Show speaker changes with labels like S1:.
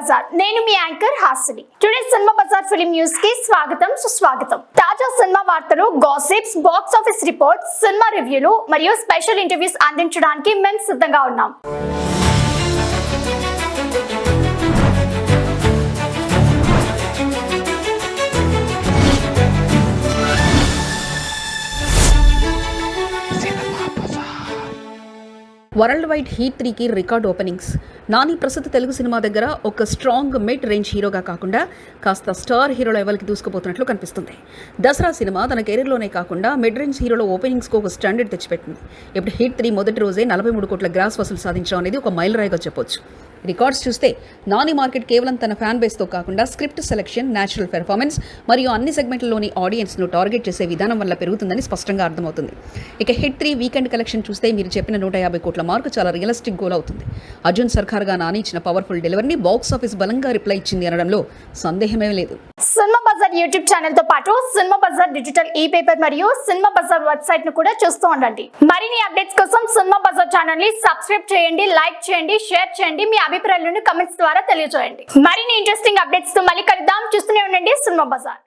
S1: బజార్. నేను మీ anchor Hasini. Today cinema bazaar film news కి స్వాగతం సుస్వాగతం. తాజా సినిమా వార్తలు, gossips, box office reports, cinema రివ్యూలు మరియు స్పెషల్ ఇంటర్వ్యూస్ అందించడానికి మేము సిద్ధంగా ఉన్నాం.
S2: వరల్డ్ వైడ్ హీట్ 3కి రికార్డ్ ఓపెనింగ్స్. నాని ప్రస్తుత తెలుగు సినిమా దగ్గర ఒక స్ట్రాంగ్ మిడ్ రేంజ్ హీరోగా కాకుండా కాస్త స్టార్ హీరో లెవెల్కి దూసుకుపోతున్నట్లు కనిపిస్తుంది. దసరా సినిమా తన కెరీర్లోనే కాకుండా మిడ్ రేంజ్ హీరోలో ఓపెనింగ్స్కు ఒక స్టాండర్డ్ తెచ్చిపెట్టింది. ఇప్పుడు హీట్ 3 మొదటి రోజే 43 కోట్ల గ్రాస్ వసూలు సాధించడం అనేది ఒక మైలురాయిగా చెప్పొచ్చు. రికార్డ్స్ చూస్తే నాని మార్కెట్ కేవలం తన ఫ్యాన్ బేస్తో కాకుండా స్క్రిప్ట్ సెలెక్షన్, న్యాచురల్ పెర్ఫార్మెన్స్ మరియు అన్ని సెగ్మెంట్లలోని ఆడియన్స్ను టార్గెట్ చేసే విధానం వల్ల పెరుగుతుందని స్పష్టంగా అర్థమవుతుంది. ఇక హిట్ 3 వీకెండ్ కలెక్షన్ చూస్తే మీరు చెప్పిన 150 కోట్ల మార్కు చాలా రియలిస్టిక్ గోల్ అవుతుంది. అర్జున్ సర్కార్గా నాని ఇచ్చిన పవర్ఫుల్ డెలివరీని బాక్స్ ఆఫీస్ బలంగా రిప్లై ఇచ్చింది అనడంలో సందేహమే లేదు.
S1: సినిమా బజార్ యూట్యూబ్ ఛానల్ తో పాటు సినిమా బజార్ డిజిటల్ ఈ పేపర్ మరియు సినిమా బజార్ వెబ్సైట్ ను కూడా చూస్తూ ఉండండి. మరిన్ని అప్డేట్స్ కోసం సినిమా బజార్ ఛానల్ ని సబ్స్క్రైబ్ చేయండి, లైక్ చేయండి, షేర్ చేయండి, మీ అభిప్రాయాలను కమెంట్స్ ద్వారా తెలియజేయండి. మరిన్ని ఇంట్రెస్టింగ్ అప్డేట్స్ తో మళ్ళీ కలుద్దాం. చూస్తూనే ఉండండి సినిమా బజార్.